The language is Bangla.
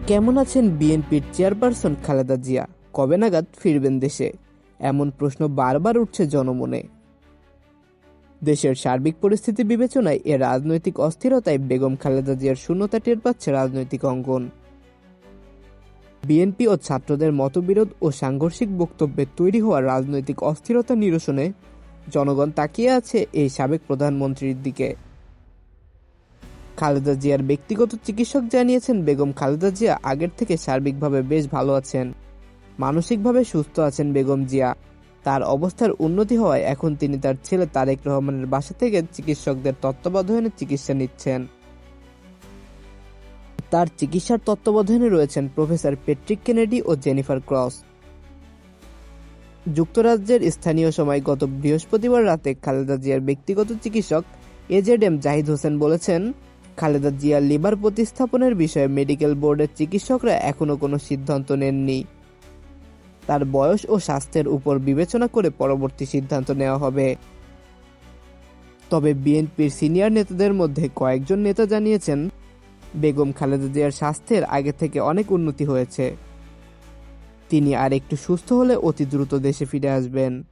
কেমন আছেন বিএনপির চেয়ারপারসন খালেদা জিয়া? কবে নাগাদ ফিরবেন দেশে? এমন প্রশ্ন বারবার উঠছে জনমনে। দেশের সার্বিক পরিস্থিতি বিবেচনায় এ রাজনৈতিক অস্থিরতায় বেগম খালেদা জিয়ার শূন্যতা টের পাচ্ছে রাজনৈতিক অঙ্গন। বিএনপি ও ছাত্রদের মতবিরোধ ও সাংঘর্ষিক বক্তব্যে তৈরি হওয়া রাজনৈতিক অস্থিরতা নিরসনে জনগণ তাকিয়ে আছে এই সাবেক প্রধানমন্ত্রীর দিকে। খালেদা জিয়ার ব্যক্তিগত চিকিৎসক জানিয়েছেন, বেগম খালেদা জিয়া আগের থেকে সার্বিকভাবে বেশ ভালো আছেন। মানসিকভাবে সুস্থ আছেন বেগম জিয়া। তার অবস্থার উন্নতি হওয়ায় এখন তিনি তার ছেলে তারেক রহমানের বাসা থেকে চিকিৎসকদের তত্ত্বাবধানে চিকিৎসা নিচ্ছেন। তার চিকিৎসার তত্ত্বাবধানে রয়েছেন প্রফেসর প্যাট্রিক কেনেডি ও জেনিফার ক্রস। যুক্তরাজ্যের স্থানীয় সময় গত বৃহস্পতিবার রাতে খালেদা জিয়ার ব্যক্তিগত চিকিৎসক এজেডএম জাহিদ হোসেন বলেছেন, খালেদা জিয়ার লিভার প্রতিস্থাপনের বিষয়ে মেডিকেল বোর্ডের চিকিৎসকরা এখনও কোনো সিদ্ধান্ত নেননি। তার বয়স ও স্বাস্থ্যের উপর বিবেচনা করে পরবর্তী সিদ্ধান্ত নেওয়া হবে। তবে বিএনপির সিনিয়র নেতাদের মধ্যে কয়েকজন নেতা জানিয়েছেন, বেগম খালেদা জিয়ার স্বাস্থ্যের আগে থেকে অনেক উন্নতি হয়েছে। তিনি আর একটু সুস্থ হলে অতি দ্রুত দেশে ফিরে আসবেন।